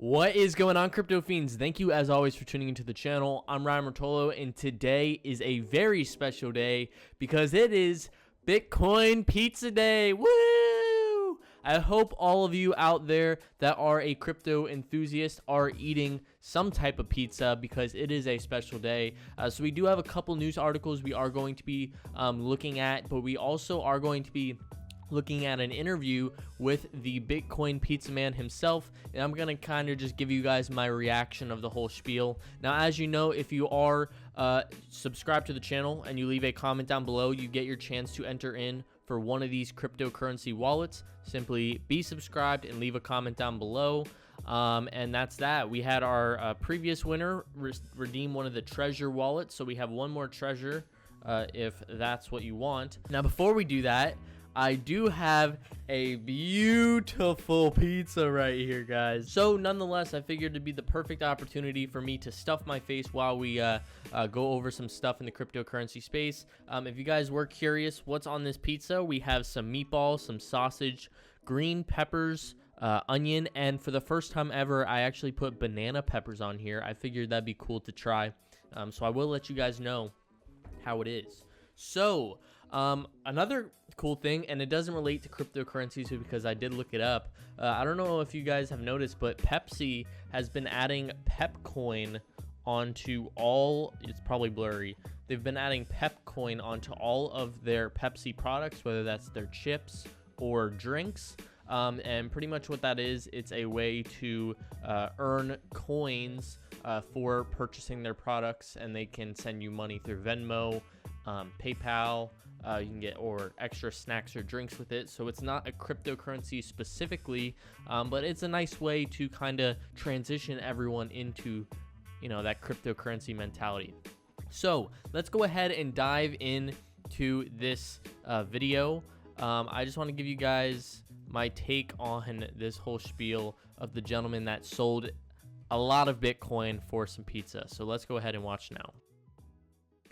What is going on, crypto fiends? Thank you as always for tuning into the channel. I'm Ryan Rotolo, and today is a very special day because it is Bitcoin Pizza Day. Woo! I hope all of you out there that are a crypto enthusiast are eating some type of pizza because it is a special day. So we do have a couple news articles we are going to be looking at, but we also are going to be looking at an interview with the Bitcoin pizza man himself, and I'm gonna kind of just give you guys my reaction of the whole spiel. Now, as you know, if you are subscribed to the channel and you leave a comment down below, you get your chance to enter in for one of these cryptocurrency wallets. Simply be subscribed and leave a comment down below. And that's that. We had our previous winner redeem one of the treasure wallets, so we have one more treasure if that's what you want. Now, before we do that, I do have a beautiful pizza right here, guys. So nonetheless, I figured it'd be the perfect opportunity for me to stuff my face while we go over some stuff in the cryptocurrency space. If you guys were curious what's on this pizza, we have some meatballs, some sausage, green peppers, onion, and for the first time ever, I actually put banana peppers on here. I figured that'd be cool to try. So I will let you guys know how it is. So another cool thing, and it doesn't relate to cryptocurrencies because I did look it up. I don't know if you guys have noticed, but Pepsi has been adding Pepcoin onto all, it's probably blurry. They've been adding Pepcoin onto all of their Pepsi products, whether that's their chips or drinks. And pretty much what that is, it's a way to earn coins for purchasing their products, and they can send you money through Venmo, PayPal. You can get or extra snacks or drinks with it. So it's not a cryptocurrency specifically, but it's a nice way to kind of transition everyone into, you know, that cryptocurrency mentality. So let's go ahead and dive into this video. I just want to give you guys my take on this whole spiel of the gentleman that sold a lot of Bitcoin for some pizza. So let's go ahead and watch now.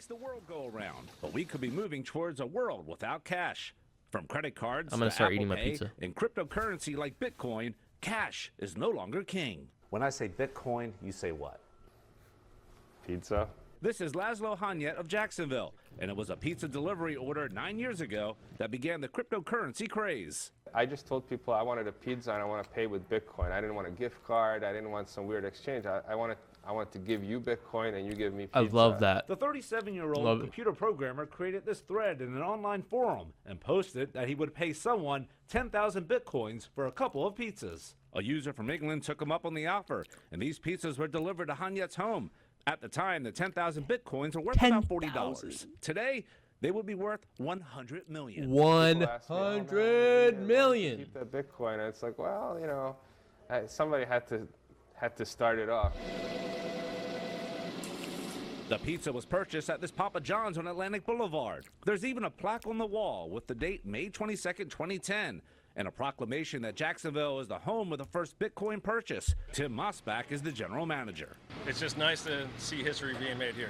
The world go around, but we could be moving towards a world without cash. From credit cards I'm gonna to start Apple eating my Pay pizza. and cryptocurrency like Bitcoin, cash is no longer king. When I say Bitcoin, you say what? Pizza. This is Laszlo Hanyet of Jacksonville, and it was a pizza delivery order 9 years ago that began the cryptocurrency craze. I just told people I wanted a pizza and I want to pay with Bitcoin. I didn't want a gift card. I didn't want some weird exchange. I wanted to give you Bitcoin and you give me pizza. I love that. The 37-year-old computer programmer created this thread in an online forum and posted that he would pay someone 10,000 Bitcoins for a couple of pizzas. A user from England took him up on the offer, and these pizzas were delivered to Hanyet's home. At the time, the 10,000 Bitcoins were worth about $40. Today, they would be worth $100 million. 100 million. Keep that Bitcoin. And it's like, well, you know, somebody had to start it off. The pizza was purchased at this Papa John's on Atlantic Boulevard. There's even a plaque on the wall with the date May 22nd, 2010, and a proclamation that Jacksonville is the home of the first Bitcoin purchase. Tim Mosbach is the general manager. It's just nice to see history being made here.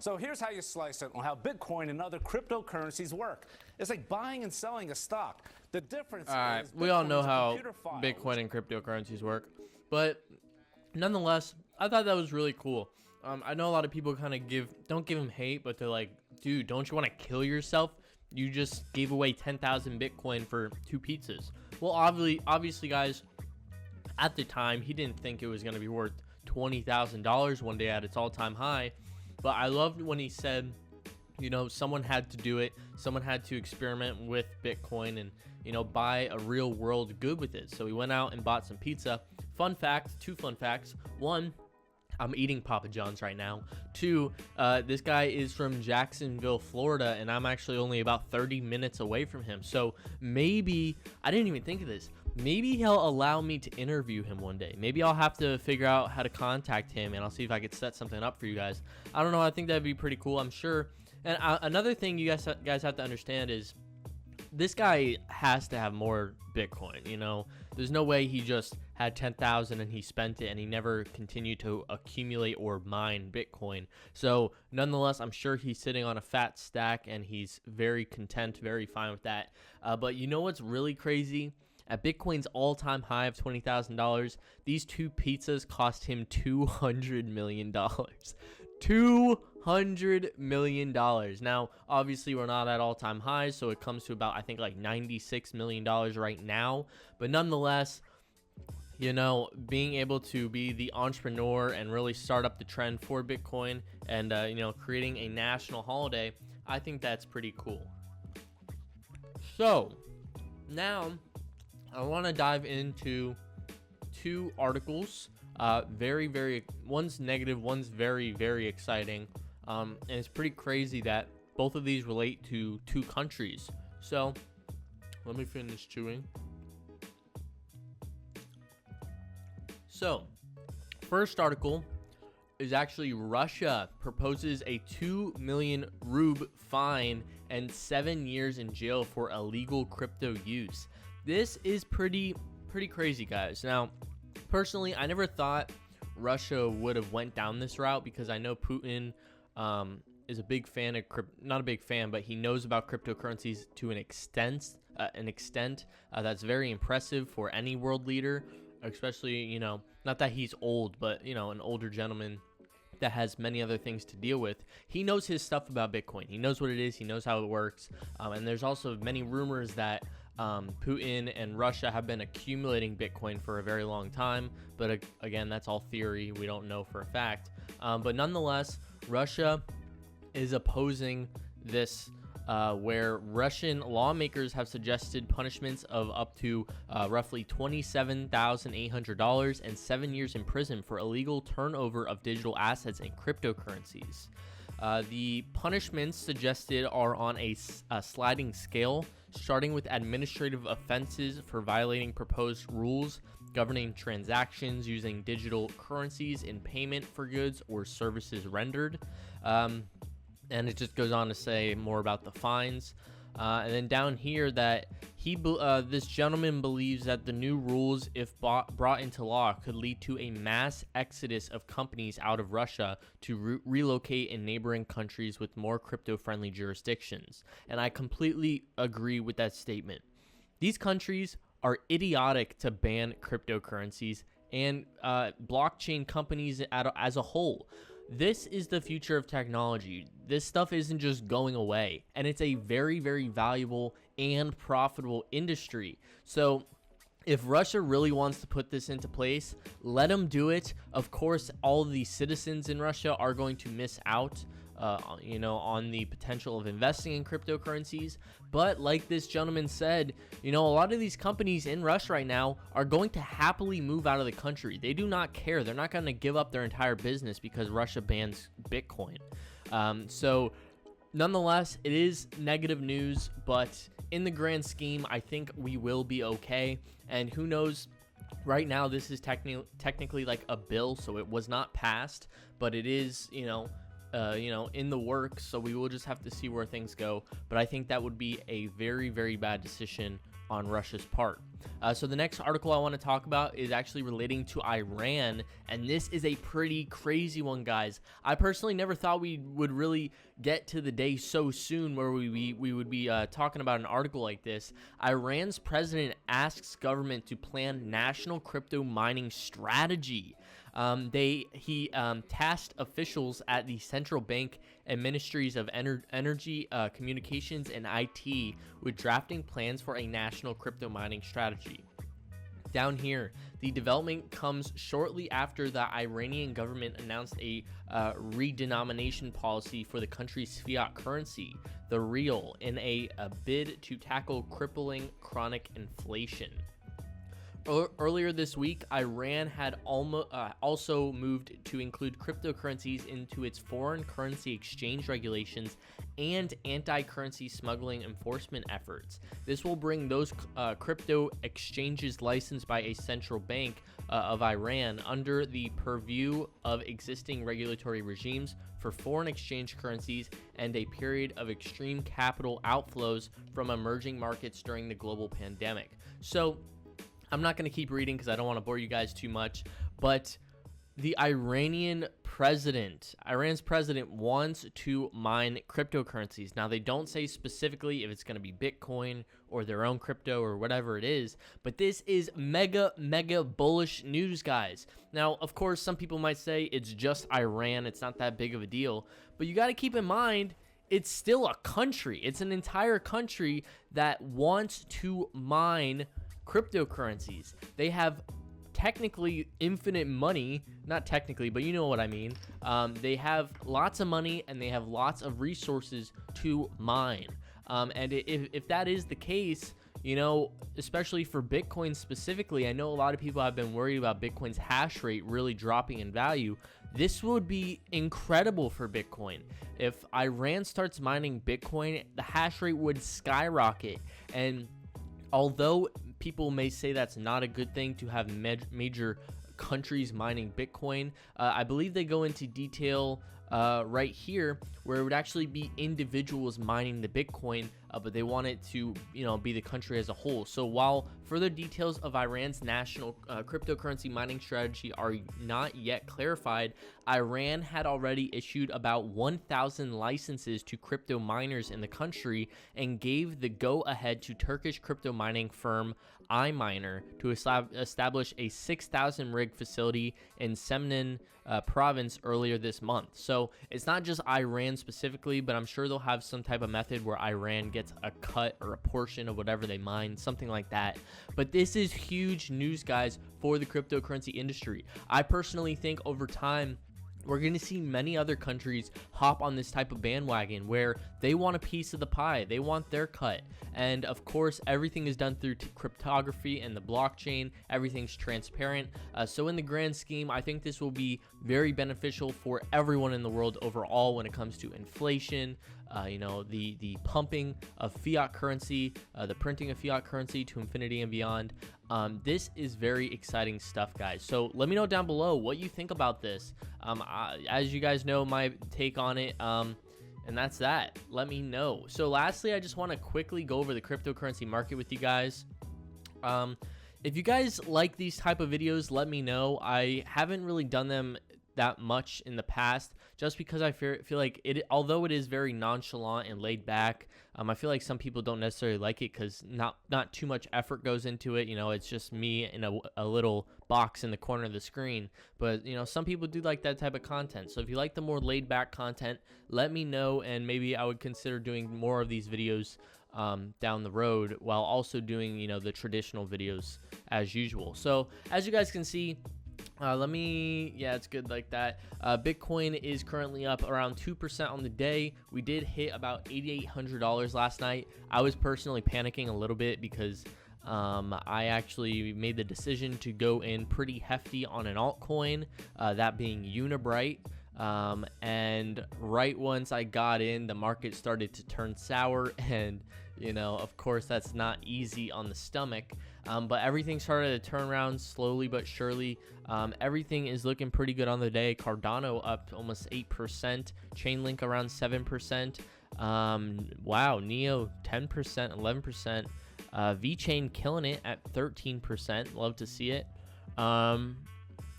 So here's how you slice it on how Bitcoin and other cryptocurrencies work. It's like buying and selling a stock. The difference is we all know Bitcoin's how computer files. Bitcoin and cryptocurrencies work, but nonetheless, I thought that was really cool. I know a lot of people kind of don't give him hate, but they're like, dude, don't you want to kill yourself? You just gave away 10,000 Bitcoin for 2 pizzas. Well, obviously, guys, at the time, he didn't think it was going to be worth $20,000 one day at its all-time high. But I loved when he said, you know, someone had to do it. Someone had to experiment with Bitcoin and, you know, buy a real world good with it. So he went out and bought some pizza. Fun fact, 2 fun facts. 1, I'm eating Papa John's right now. 2, this guy is from Jacksonville, Florida, and I'm actually only about 30 minutes away from him. So maybe, I didn't even think of this, maybe he'll allow me to interview him one day. Maybe I'll have to figure out how to contact him, and I'll see if I could set something up for you guys. I don't know, I think that'd be pretty cool, I'm sure. And another thing you guys have to understand is this guy has to have more Bitcoin, you know. There's no way he just had 10,000 and he spent it and he never continued to accumulate or mine Bitcoin. So nonetheless, I'm sure he's sitting on a fat stack and he's very content, very fine with that. But you know what's really crazy? At Bitcoin's all-time high of $20,000, these 2 pizzas cost him $200 million. $200 million. Now, obviously, we're not at all-time highs, so it comes to about, I think, like $96 million right now. But nonetheless, you know, being able to be the entrepreneur and really start up the trend for Bitcoin and, you know, creating a national holiday, I think that's pretty cool. So, now I want to dive into 2 articles. One's negative, one's very, very exciting. And it's pretty crazy that both of these relate to 2 countries. So, let me finish chewing. So, first article is actually Russia proposes a 2 million ruble fine and 7 years in jail for illegal crypto use. This is pretty crazy, guys. Now, personally, I never thought Russia would have went down this route because I know Putin is a big fan of not a big fan, but he knows about cryptocurrencies to an extent that's very impressive for any world leader, especially, you know, not that he's old, but, you know, an older gentleman that has many other things to deal with. He knows his stuff about Bitcoin. He knows what it is. He knows how it works. And there's also many rumors that Putin and Russia have been accumulating Bitcoin for a very long time. But again, that's all theory. We don't know for a fact. But nonetheless, Russia is opposing this, where Russian lawmakers have suggested punishments of up to roughly $27,800 and 7 years in prison for illegal turnover of digital assets and cryptocurrencies. The punishments suggested are on a sliding scale, starting with administrative offenses for violating proposed rules governing transactions using digital currencies in payment for goods or services rendered. And it just goes on to say more about the fines. And then down here that this gentleman believes that the new rules, if brought into law, could lead to a mass exodus of companies out of Russia to relocate in neighboring countries with more crypto-friendly jurisdictions. And I completely agree with that statement. These countries are idiotic to ban cryptocurrencies and blockchain companies as a whole. This is the future of technology. This stuff isn't just going away, and it's a very, very valuable and profitable industry. So if Russia really wants to put this into place, let them do it. Of course, all of the citizens in Russia are going to miss out, on the potential of investing in cryptocurrencies. But like this gentleman said, a lot of these companies in Russia right now are going to happily move out of the country. They do not care. They're not going to give up their entire business because Russia bans Bitcoin. So nonetheless, it is negative news, but in the grand scheme, I think we will be okay. And who knows? Right now, this is technically like a bill, so it was not passed, but it is, in the works, so we will just have to see where things go. But I think that would be a very, very bad decision on Russia's part. So the next article I want to talk about is actually relating to Iran, and this is a pretty crazy one, guys. I personally never thought we would really get to the day so soon where we would be talking about an article like this. Iran's president asks government to plan national crypto mining strategy. He tasked officials at the central bank and ministries of energy, communications, and IT with drafting plans for a national crypto mining strategy. Down here, the development comes shortly after the Iranian government announced a redenomination policy for the country's fiat currency, the rial, in a bid to tackle crippling chronic inflation. Earlier this week, Iran had also moved to include cryptocurrencies into its foreign currency exchange regulations and anti-currency smuggling enforcement efforts. This will bring those crypto exchanges licensed by a central bank of Iran under the purview of existing regulatory regimes for foreign exchange currencies and a period of extreme capital outflows from emerging markets during the global pandemic. So, I'm not going to keep reading because I don't want to bore you guys too much, but the Iran's president wants to mine cryptocurrencies. Now, they don't say specifically if it's going to be Bitcoin or their own crypto or whatever it is, but this is mega bullish news, guys. Now, of course, some people might say it's just Iran. It's not that big of a deal, but you got to keep in mind, it's still a country. It's an entire country that wants to mine cryptocurrencies. They have technically infinite money, not technically, but you know what I mean. They have lots of money and they have lots of resources to mine. And if that is the case, you know, especially for Bitcoin specifically, I know a lot of people have been worried about Bitcoin's hash rate really dropping in value. This would be incredible for Bitcoin. If Iran starts mining Bitcoin, the hash rate would skyrocket. And although people may say that's not a good thing to have major countries mining Bitcoin, I believe they go into detail right here where it would actually be individuals mining the Bitcoin, but they want it to, you know, be the country as a whole. So while further details of Iran's national cryptocurrency mining strategy are not yet clarified, Iran had already issued about 1,000 licenses to crypto miners in the country and gave the go-ahead to Turkish crypto mining firm iMiner to establish a 6,000 rig facility in Semnan province earlier this month. So it's not just Iran specifically, but I'm sure they'll have some type of method where Iran gets a cut or a portion of whatever they mine, something like that. But this is huge news, guys, for the cryptocurrency industry. I personally think over time, we're going to see many other countries hop on this type of bandwagon where they want a piece of the pie. They want their cut. And of course, everything is done through cryptography and the blockchain. Everything's transparent. So in the grand scheme, I think this will be very beneficial for everyone in the world overall when it comes to inflation, you know, the pumping of fiat currency, the printing of fiat currency to infinity and beyond. This is very exciting stuff, guys. So let me know down below what you think about this. As you guys know, my take on it, and that's that. Let me know. So lastly, I just want to quickly go over the cryptocurrency market with you guys. If you guys like these type of videos, let me know. I haven't really done them that much in the past, just because I feel like it, although it is very nonchalant and laid back, I feel like some people don't necessarily like it because not too much effort goes into it. You know, it's just me in a little box in the corner of the screen. But you know, some people do like that type of content. So if you like the more laid back content, let me know, and maybe I would consider doing more of these videos down the road, while also doing, you know, the traditional videos as usual. So as you guys can see, yeah, it's good like that. Bitcoin is currently up around 2% on the day. We did hit about $8,800 last night. I was personally panicking a little bit because I actually made the decision to go in pretty hefty on an altcoin, that being Unibright. And right once I got in, the market started to turn sour, and you know, of course, that's not easy on the stomach. But everything started to turn around slowly but surely. Everything is looking pretty good on the day. Cardano up almost 8%, Chainlink around 7%. Wow, Neo 10%, 11%. VeChain killing it at 13%. Love to see it.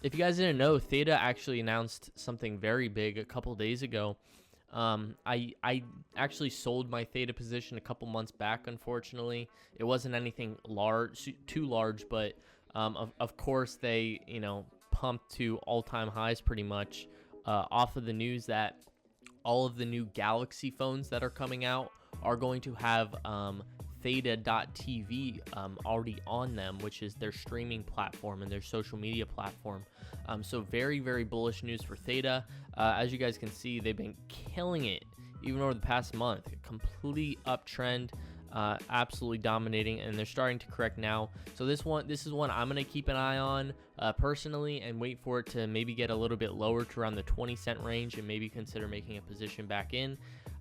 If you guys didn't know, Theta actually announced something very big a couple days ago. I actually sold my Theta position a couple months back. Unfortunately, it wasn't anything too large, but of course they, you know, pumped to all-time highs pretty much off of the news that all of the new Galaxy phones that are coming out are going to have Theta.tv already on them, which is their streaming platform and their social media platform. So very bullish news for Theta. As you guys can see, they've been killing it even over the past month. Complete uptrend, absolutely dominating, and they're starting to correct now. So this is one I'm gonna keep an eye on personally, and wait for it to maybe get a little bit lower to around the 20-cent range, and maybe consider making a position back in.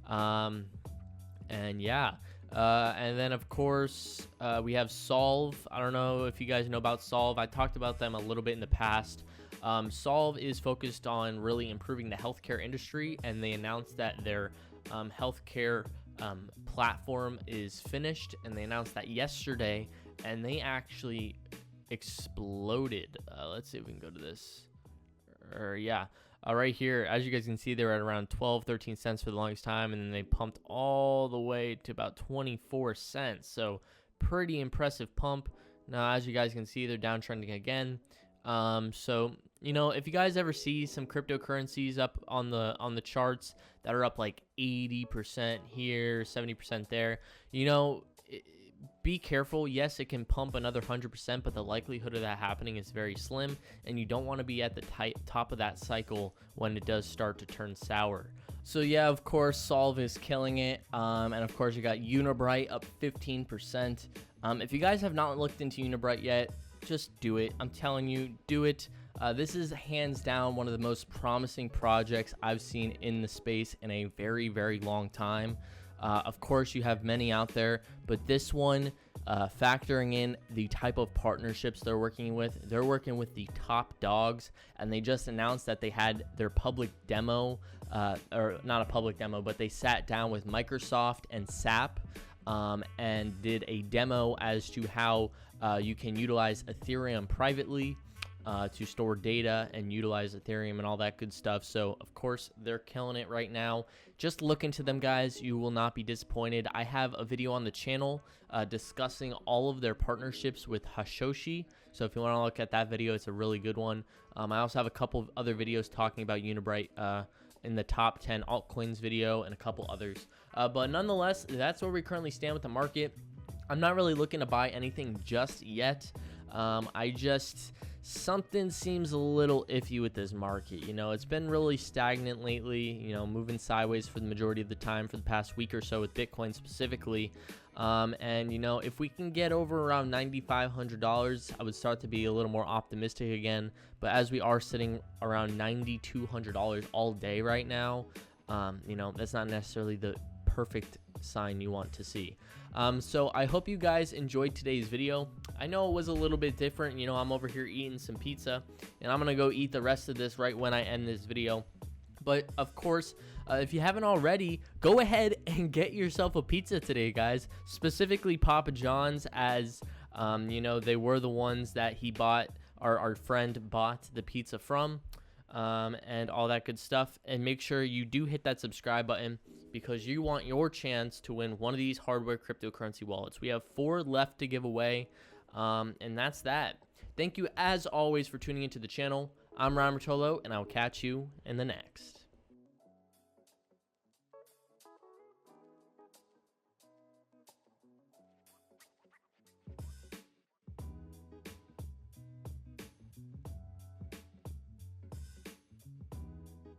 And yeah. And then of course we have Solve. I don't know if you guys know about Solve. I talked about them a little bit in the past. Solve is focused on really improving the healthcare industry, and they announced that their healthcare platform is finished, and they announced that yesterday, and they actually exploded. Let's see if we can go to this yeah, right here, as you guys can see, they're at around 12-13 cents for the longest time, and then they pumped all the way to about 24 cents. So pretty impressive pump. Now, as you guys can see, they're downtrending again. So you know, if you guys ever see some cryptocurrencies up on the charts that are up like 80% here, 70% there, you know, be careful. Yes, it can pump another 100%, but the likelihood of that happening is very slim, and you don't want to be at the top of that cycle when it does start to turn sour. So yeah, of course, Solve is killing it, and of course you got Unibright up 15%. If you guys have not looked into Unibright yet, just do it. I'm telling you, do it. This is hands down one of the most promising projects I've seen in the space in a very, very long time. Of course, you have many out there, but this one, factoring in the type of partnerships they're working with the top dogs, and they just announced that they had their public demo, or not a public demo, but they sat down with Microsoft and SAP and did a demo as to how you can utilize Ethereum privately to store data and utilize Ethereum and all that good stuff. So of course they're killing it right now. Just look into them, guys. You will not be disappointed. I have a video on the channel discussing all of their partnerships with Hashoshi. So if you want to look at that video, it's a really good one. I also have a couple of other videos talking about Unibright in the top 10 altcoins video and a couple others. But nonetheless, that's where we currently stand with the market. I'm not really looking to buy anything just yet. Something seems a little iffy with this market. You know, it's been really stagnant lately, you know, moving sideways for the majority of the time for the past week or so with Bitcoin specifically. And, you know, if we can get over around $9,500, I would start to be a little more optimistic again. But as we are sitting around $9,200 all day right now, you know, that's not necessarily the perfect sign you want to see. So I hope you guys enjoyed today's video. I know it was a little bit different. You know, I'm over here eating some pizza, and I'm gonna go eat the rest of this right when I end this video. But of course, if you haven't already, go ahead and get yourself a pizza today, guys. Specifically Papa John's, as you know, they were the ones that he bought, our friend bought the pizza from, and all that good stuff. And make sure you do hit that subscribe button, because you want your chance to win one of these hardware cryptocurrency wallets. We have 4 left to give away, and that's that. Thank you as always for tuning into the channel. I'm Ryan Rotolo, and I'll catch you in the next.